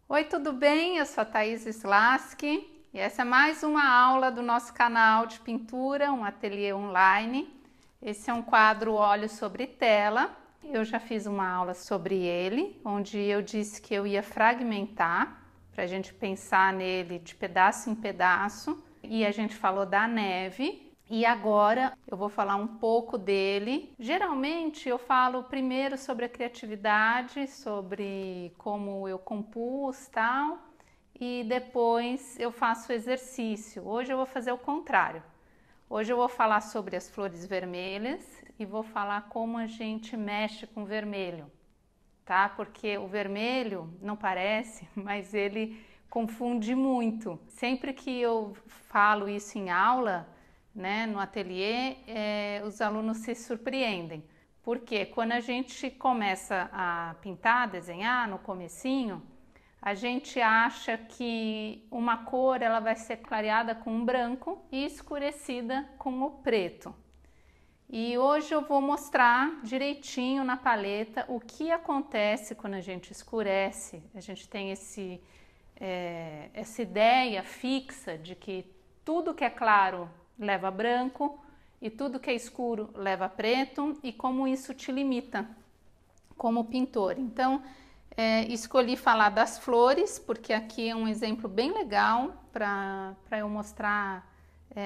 Oi, tudo bem? Eu sou a Thaís Slaski e essa é mais uma aula do nosso canal de pintura, um ateliê online. Esse é um quadro óleo sobre tela. Eu já fiz uma aula sobre ele, onde eu disse que eu ia fragmentar para a gente pensar nele de pedaço em pedaço. E a gente falou da neve. E agora eu vou falar um pouco dele. Geralmente eu falo primeiro sobre a criatividade, sobre como eu compus tal, e depois eu faço o exercício. Hoje eu vou fazer o contrário. Hoje eu vou falar sobre as flores vermelhas e vou falar como a gente mexe com o vermelho, tá? Porque o vermelho não parece, mas ele confunde muito. Sempre que eu falo isso em aula, né, no ateliê, os alunos se surpreendem. Porque quando a gente começa a pintar, desenhar no comecinho, a gente acha que uma cor ela vai ser clareada com um branco e escurecida com o preto. E hoje eu vou mostrar direitinho na paleta o que acontece quando a gente escurece. A gente tem essa ideia fixa de que tudo que é claro leva branco e tudo que é escuro leva preto, e como isso te limita como pintor. Então, escolhi falar das flores, porque aqui é um exemplo bem legal para eu mostrar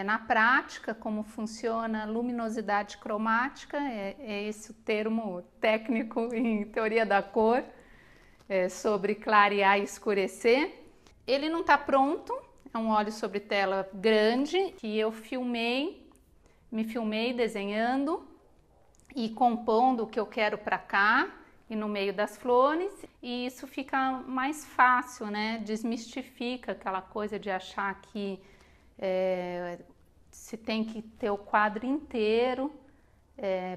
na prática como funciona a luminosidade cromática, é esse o termo técnico em teoria da cor, sobre clarear e escurecer. Ele não está pronto, é um óleo sobre tela grande que eu me filmei desenhando e compondo o que eu quero para cá e no meio das flores, e isso fica mais fácil, né? Desmistifica aquela coisa de achar que se tem que ter o quadro inteiro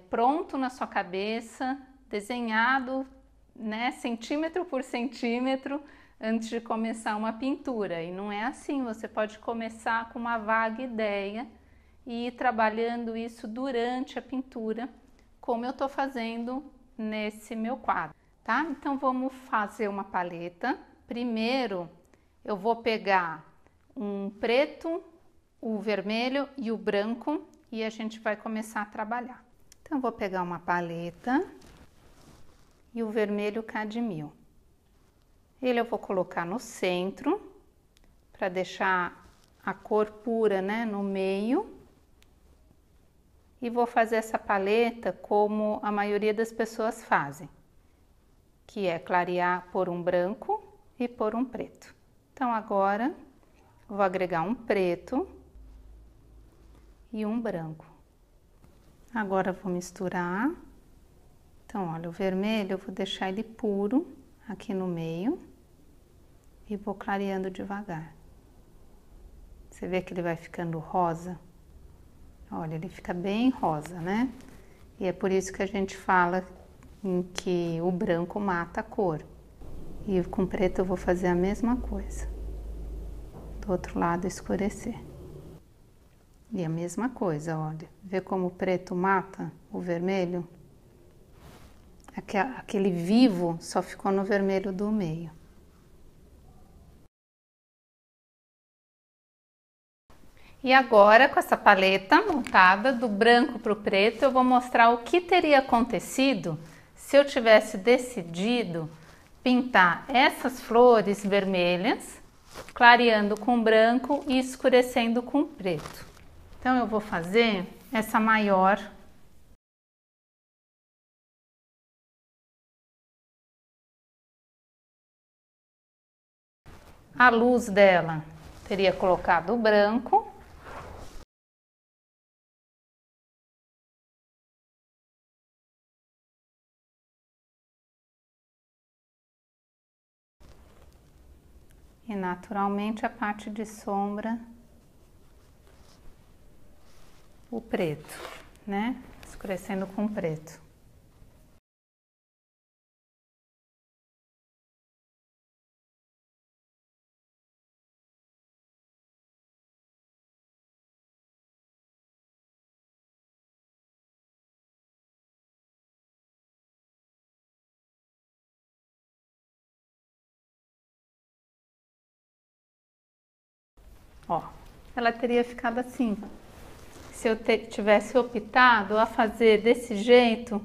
pronto na sua cabeça, desenhado, né, centímetro por centímetro antes de começar uma pintura. E não é assim, você pode começar com uma vaga ideia e ir trabalhando isso durante a pintura, como eu estou fazendo nesse meu quadro, tá? Então vamos fazer uma paleta. Primeiro eu vou pegar um preto, o vermelho e o branco e a gente vai começar a trabalhar. Então vou pegar uma paleta e o vermelho cadmio. Ele eu vou colocar no centro para deixar a cor pura, né, no meio. E vou fazer essa paleta como a maioria das pessoas fazem, que é clarear por um branco e por um preto. Então agora vou agregar um preto e um branco. Agora vou misturar. Então, olha, o vermelho eu vou deixar ele puro aqui no meio e vou clareando devagar. Você vê que ele vai ficando rosa? Olha, ele fica bem rosa, né? E é por isso que a gente fala em que o branco mata a cor. E com preto eu vou fazer a mesma coisa. Do outro lado escurecer. E a mesma coisa, olha. Vê como o preto mata o vermelho? Aquele vivo só ficou no vermelho do meio. E agora, com essa paleta montada do branco para o preto, eu vou mostrar o que teria acontecido se eu tivesse decidido pintar essas flores vermelhas, clareando com branco e escurecendo com preto. Então eu vou fazer essa maior. A luz dela teria colocado o branco. E naturalmente a parte de sombra, o preto, né? Escurecendo com preto. Ó, ela teria ficado assim. Se eu tivesse optado a fazer desse jeito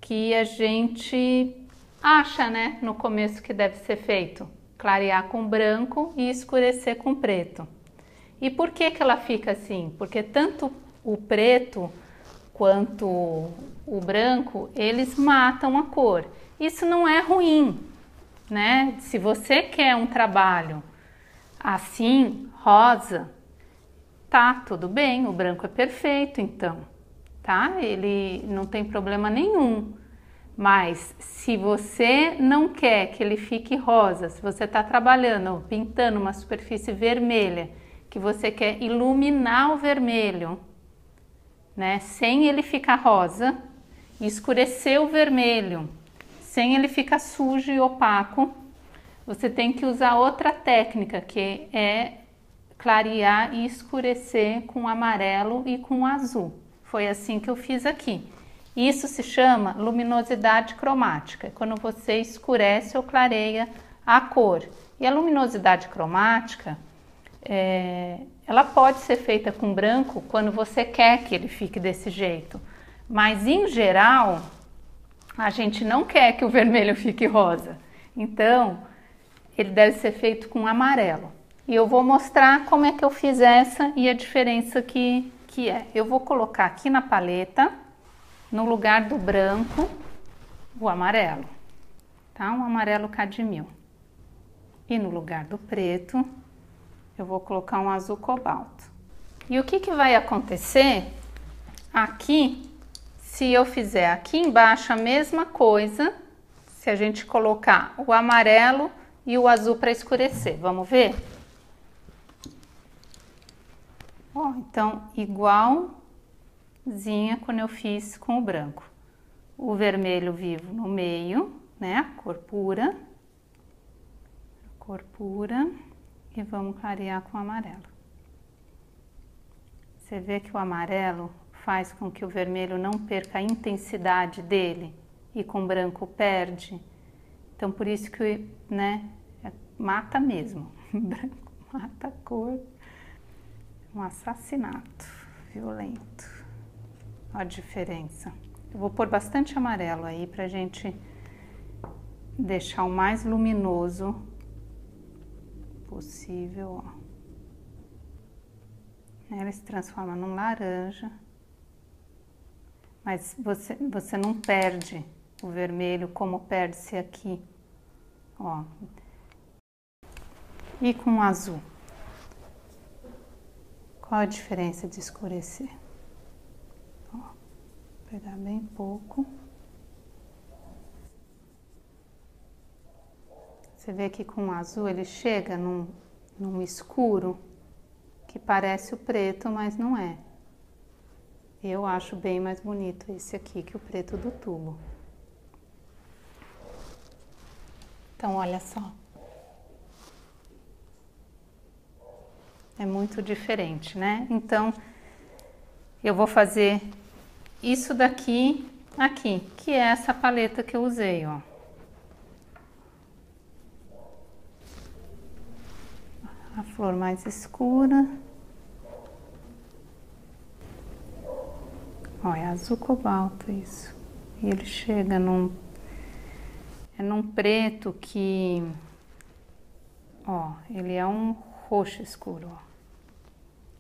que a gente acha, né, no começo que deve ser feito. Clarear com branco e escurecer com preto. E por que que ela fica assim? Porque tanto o preto quanto o branco, eles matam a cor. Isso não é ruim, né? Se você quer um trabalho assim, rosa, tá, tudo bem, o branco é perfeito então, tá? Ele não tem problema nenhum. Mas se você não quer que ele fique rosa, se você está trabalhando, pintando uma superfície vermelha, que você quer iluminar o vermelho, né, sem ele ficar rosa, escurecer o vermelho, sem ele ficar sujo e opaco, você tem que usar outra técnica, que é clarear e escurecer com amarelo e com azul. Foi assim que eu fiz aqui. Isso se chama luminosidade cromática, quando você escurece ou clareia a cor. E a luminosidade cromática, ela pode ser feita com branco quando você quer que ele fique desse jeito. Mas, em geral, a gente não quer que o vermelho fique rosa. Então, ele deve ser feito com amarelo. E eu vou mostrar como é que eu fiz essa e a diferença que é. Eu vou colocar aqui na paleta, no lugar do branco, o amarelo, tá? Um amarelo cadmio. E no lugar do preto, eu vou colocar um azul cobalto. E o que que vai acontecer aqui, se eu fizer aqui embaixo a mesma coisa, se a gente colocar o amarelo e o azul para escurecer? Vamos ver? Ó, então, igualzinha quando eu fiz com o branco. O vermelho vivo no meio, né? A cor pura. E vamos clarear com o amarelo. Você vê que o amarelo faz com que o vermelho não perca a intensidade dele e com o branco perde. Então, por isso que, né, mata mesmo. Branco mata a cor. Um assassinato violento. Olha a diferença. Eu vou pôr bastante amarelo aí pra gente deixar o mais luminoso possível, ó. Ela se transforma num laranja, mas você não perde o vermelho como perde-se aqui, ó. E com o azul, qual a diferença de escurecer? Ó, vou pegar bem pouco. Você vê que com o azul ele chega num escuro que parece o preto, mas não é. Eu acho bem mais bonito esse aqui que o preto do tubo. Então, olha só. É muito diferente, né? Então, eu vou fazer isso daqui, aqui, que é essa paleta que eu usei, ó. A flor mais escura. Ó, é azul cobalto isso. E ele chega num preto que, ó, ele é um roxo escuro, ó.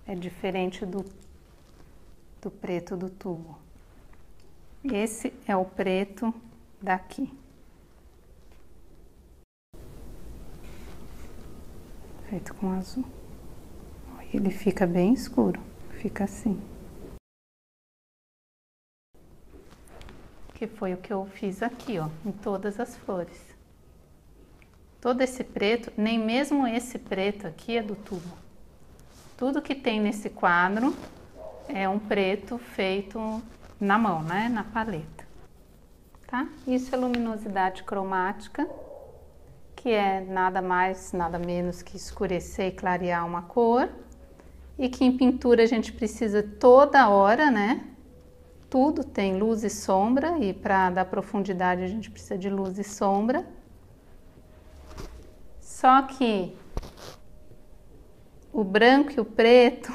É diferente do preto do tubo. Esse é o preto daqui. Feito com azul. Ele fica bem escuro, fica assim. Que foi o que eu fiz aqui, ó, em todas as flores. Todo esse preto, nem mesmo esse preto aqui é do tubo. Tudo que tem nesse quadro é um preto feito na mão, né, na paleta. Tá? Isso é luminosidade cromática, que é nada mais, nada menos que escurecer e clarear uma cor, e que em pintura a gente precisa toda hora, né? Tudo tem luz e sombra, e para dar profundidade a gente precisa de luz e sombra. Só que O branco e o preto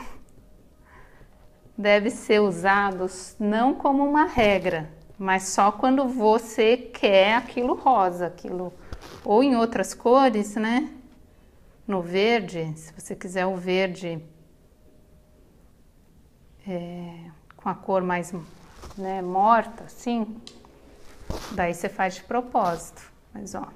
devem ser usados não como uma regra, mas só quando você quer aquilo rosa, aquilo, ou em outras cores, né? No verde, se você quiser o verde com a cor mais, né, morta, assim, daí você faz de propósito. Mas ó,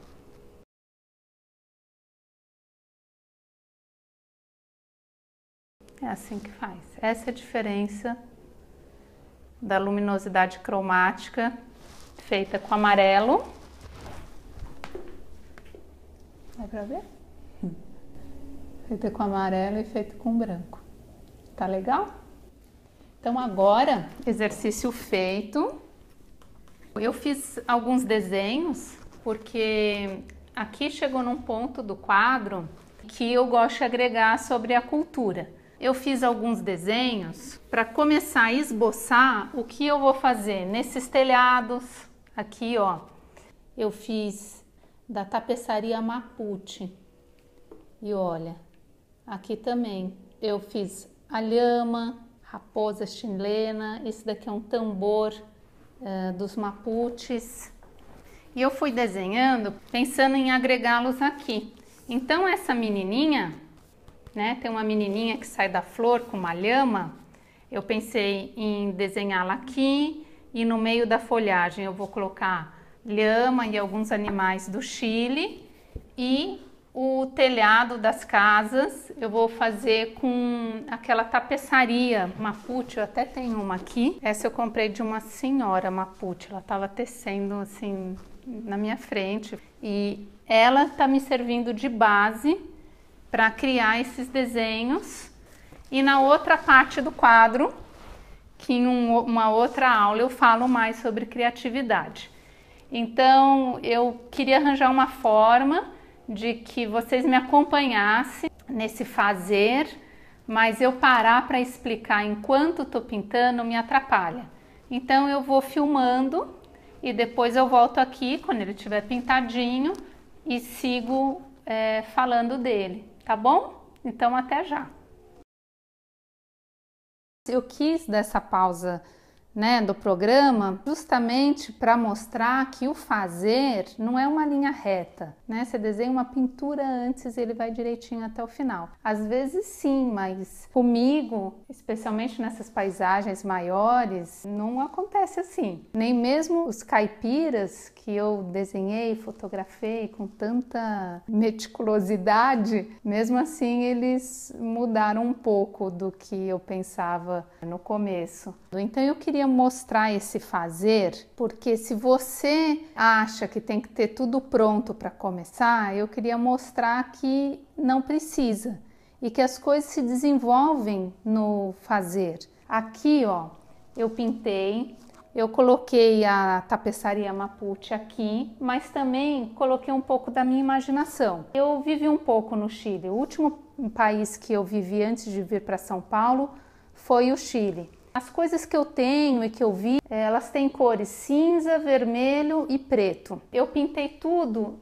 é assim que faz. Essa é a diferença da luminosidade cromática feita com amarelo. Dá pra ver? Feita com amarelo e feita com branco. Tá legal? Então agora, exercício feito. Eu fiz alguns desenhos porque aqui chegou num ponto do quadro que eu gosto de agregar sobre a cultura. Eu fiz alguns desenhos para começar a esboçar o que eu vou fazer nesses telhados. Aqui, ó, eu fiz da tapeçaria Mapuche. E olha, aqui também eu fiz a lhama, raposa chilena. Esse daqui é um tambor dos Mapuches. E eu fui desenhando pensando em agregá-los aqui. Então essa menininha, né, tem uma menininha que sai da flor com uma lhama. Eu pensei em desenhá-la aqui e no meio da folhagem eu vou colocar lhama e alguns animais do Chile, e o telhado das casas eu vou fazer com aquela tapeçaria Mapuche. Eu até tenho uma aqui. Essa eu comprei de uma senhora Mapuche. Ela estava tecendo assim na minha frente e ela está me servindo de base para criar esses desenhos. E na outra parte do quadro, que em uma outra aula eu falo mais sobre criatividade. Então eu queria arranjar uma forma de que vocês me acompanhassem nesse fazer, mas eu parar para explicar enquanto estou pintando me atrapalha. Então eu vou filmando e depois eu volto aqui quando ele estiver pintadinho e sigo falando dele, tá bom? Então até já! Eu quis dessa pausa, né, do programa justamente para mostrar que o fazer não é uma linha reta, né? Você desenha uma pintura antes e ele vai direitinho até o final. Às vezes sim, mas comigo, especialmente nessas paisagens maiores, não acontece assim. Nem mesmo os caipiras que eu desenhei, fotografei com tanta meticulosidade, mesmo assim eles mudaram um pouco do que eu pensava no começo. Então eu queria mostrar esse fazer, porque se você acha que tem que ter tudo pronto para começar, eu queria mostrar que não precisa e que as coisas se desenvolvem no fazer. Aqui, ó, eu pintei, eu coloquei a tapeçaria Mapuche aqui, mas também coloquei um pouco da minha imaginação. Eu vivi um pouco no Chile. O último país que eu vivi antes de vir para São Paulo foi o Chile. As coisas que eu tenho e que eu vi, elas têm cores cinza, vermelho e preto. Eu pintei tudo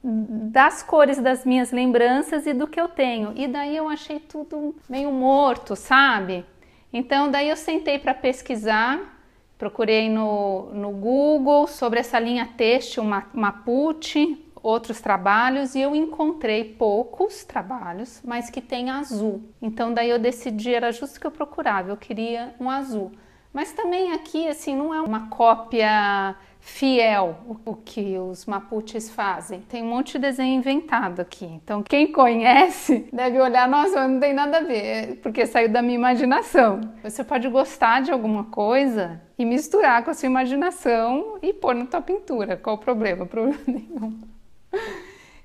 das cores das minhas lembranças e do que eu tenho. E daí eu achei tudo meio morto, sabe? Então daí eu sentei para pesquisar, procurei no Google sobre essa linha têxtil Mapuche, outros trabalhos, e eu encontrei poucos trabalhos, mas que tem azul. Então daí eu decidi, era justo o que eu procurava, eu queria um azul. Mas também aqui, assim, não é uma cópia fiel o que os Mapuches fazem. Tem um monte de desenho inventado aqui. Então quem conhece deve olhar, nossa, não tem nada a ver, porque saiu da minha imaginação. Você pode gostar de alguma coisa e misturar com a sua imaginação e pôr na tua pintura. Qual o problema? Problema nenhum.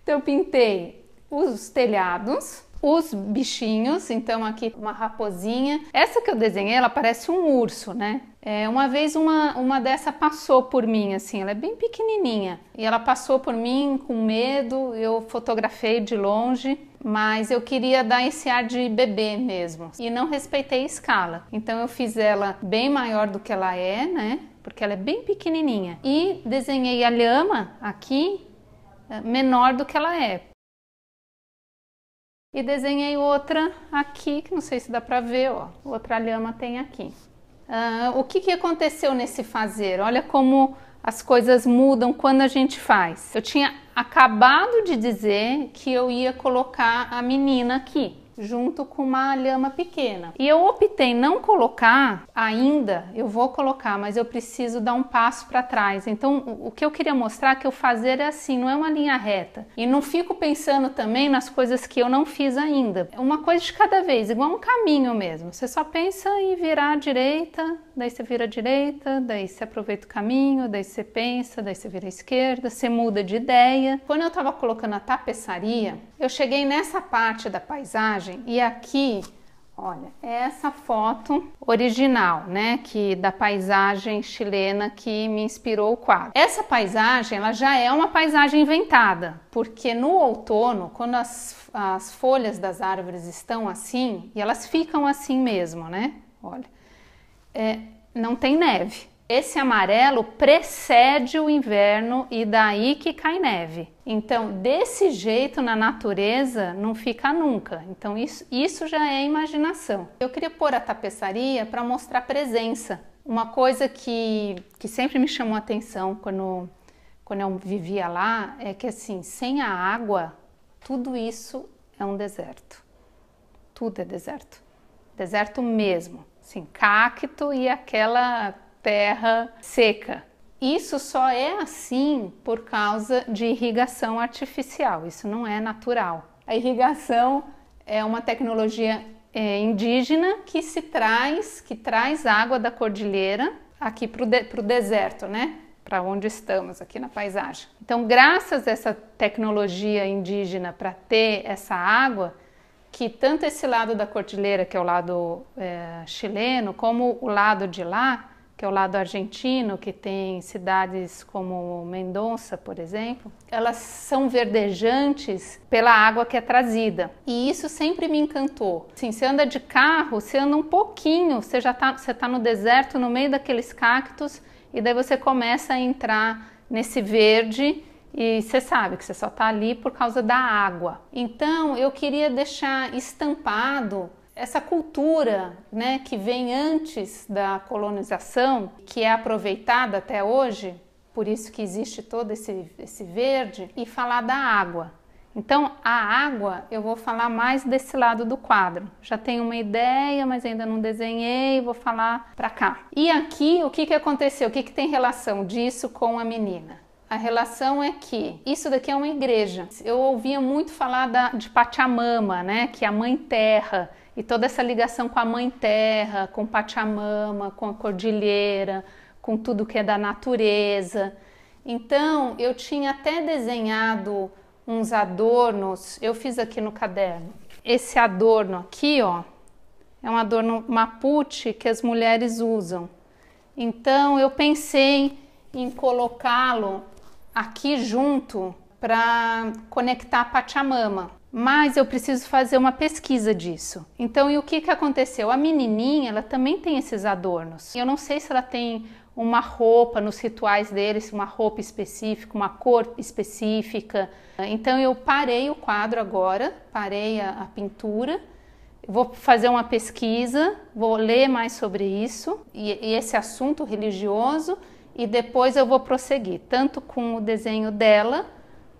Então eu pintei os telhados, os bichinhos, então aqui uma raposinha. Essa que eu desenhei, ela parece um urso, né? Uma vez uma dessa passou por mim, assim, ela é bem pequenininha. E ela passou por mim com medo, eu fotografei de longe, mas eu queria dar esse ar de bebê mesmo. E não respeitei a escala. Então eu fiz ela bem maior do que ela é, né? Porque ela é bem pequenininha. E desenhei a lhama aqui, menor do que ela é. E desenhei outra aqui, que não sei se dá para ver, ó, outra lhama tem aqui. O que aconteceu nesse fazer? Olha como as coisas mudam quando a gente faz. Eu tinha acabado de dizer que eu ia colocar a menina aqui, junto com uma lhama pequena. E eu optei não colocar ainda, eu vou colocar, mas eu preciso dar um passo para trás. Então, o que eu queria mostrar é que o fazer é assim, não é uma linha reta. E não fico pensando também nas coisas que eu não fiz ainda. É uma coisa de cada vez, igual um caminho mesmo. Você só pensa em virar à direita, daí você vira à direita, daí você aproveita o caminho, daí você pensa, daí você vira à esquerda, você muda de ideia. Quando eu estava colocando a tapeçaria, eu cheguei nessa parte da paisagem e aqui, olha, é essa foto original, né, da paisagem chilena que me inspirou o quadro. Essa paisagem, ela já é uma paisagem inventada, porque no outono, quando as folhas das árvores estão assim, e elas ficam assim mesmo, né, olha, não tem neve. Esse amarelo precede o inverno e daí que cai neve. Então, desse jeito na natureza não fica nunca. Então, isso já é imaginação. Eu queria pôr a tapeçaria para mostrar presença. Uma coisa que sempre me chamou a atenção quando eu vivia lá é que, assim, sem a água, tudo isso é um deserto. Tudo é deserto. Deserto mesmo. Assim, cacto e aquela terra seca. Isso só é assim por causa de irrigação artificial, isso não é natural. A irrigação é uma tecnologia indígena que traz água da cordilheira aqui para o deserto, né? Para onde estamos aqui na paisagem. Então, graças a essa tecnologia indígena para ter essa água, que tanto esse lado da cordilheira, que é o lado chileno, como o lado de lá, que é o lado argentino, que tem cidades como Mendoza, por exemplo, elas são verdejantes pela água que é trazida. E isso sempre me encantou. Assim, você anda de carro, você anda um pouquinho, você tá no deserto, no meio daqueles cactos, e daí você começa a entrar nesse verde e você sabe que você só está ali por causa da água. Então, eu queria deixar estampado essa cultura, né, que vem antes da colonização, que é aproveitada até hoje, por isso que existe todo esse verde, e falar da água. Então, a água, eu vou falar mais desse lado do quadro. Já tenho uma ideia, mas ainda não desenhei, vou falar para cá. E aqui, o que aconteceu? O que tem relação disso com a menina? A relação é que isso daqui é uma igreja. Eu ouvia muito falar de Pachamama, né, que é a Mãe Terra, e toda essa ligação com a Mãe Terra, com Pachamama, com a cordilheira, com tudo que é da natureza. Então, eu tinha até desenhado uns adornos, eu fiz aqui no caderno. Esse adorno aqui, ó, é um adorno Mapuche que as mulheres usam. Então, eu pensei em colocá-lo aqui junto para conectar a Pachamama. Mas eu preciso fazer uma pesquisa disso. Então, e o que aconteceu? A menininha, ela também tem esses adornos. Eu não sei se ela tem uma roupa nos rituais deles, uma roupa específica, uma cor específica. Então, eu parei o quadro agora, parei a pintura. Vou fazer uma pesquisa, vou ler mais sobre isso e esse assunto religioso e depois eu vou prosseguir, tanto com o desenho dela,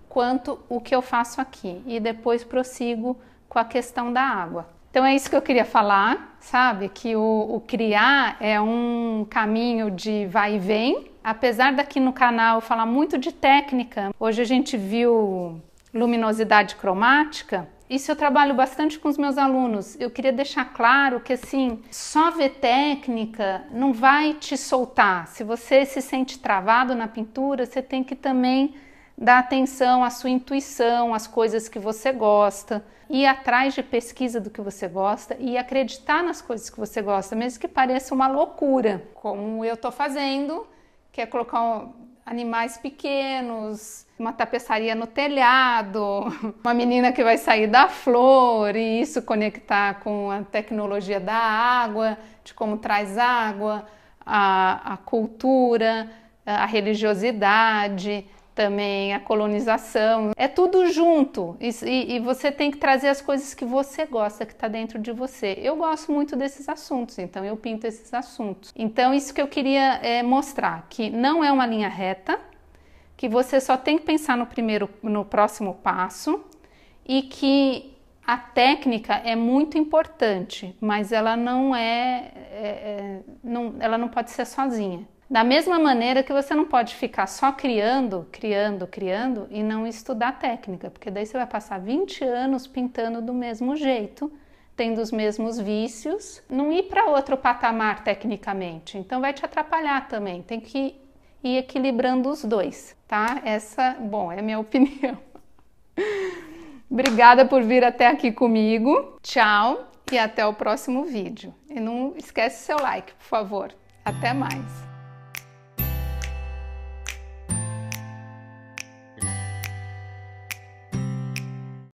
quanto o que eu faço aqui, e depois prossigo com a questão da água. Então é isso que eu queria falar, sabe? Que o criar é um caminho de vai e vem. Apesar daqui no canal eu falar muito de técnica, hoje a gente viu luminosidade cromática, isso eu trabalho bastante com os meus alunos. Eu queria deixar claro que assim, só ver técnica não vai te soltar. Se você se sente travado na pintura, você tem que também dar atenção à sua intuição, às coisas que você gosta, ir atrás de pesquisa do que você gosta e acreditar nas coisas que você gosta, mesmo que pareça uma loucura, como eu estou fazendo, que é colocar animais pequenos, uma tapeçaria no telhado, uma menina que vai sair da flor e isso conectar com a tecnologia da água, de como traz água, a cultura, a religiosidade. também a colonização, é tudo junto e você tem que trazer as coisas que você gosta, que está dentro de você. Eu gosto muito desses assuntos, então eu pinto esses assuntos. Então isso que eu queria mostrar, que não é uma linha reta, que você só tem que pensar no próximo passo e que a técnica é muito importante, mas ela ela não pode ser sozinha. Da mesma maneira que você não pode ficar só criando e não estudar técnica, porque daí você vai passar 20 anos pintando do mesmo jeito, tendo os mesmos vícios, não ir para outro patamar tecnicamente, então vai te atrapalhar também, tem que ir equilibrando os dois, tá? Essa, bom, é a minha opinião. Obrigada por vir até aqui comigo, tchau e até o próximo vídeo. E não esquece seu like, por favor. Até mais!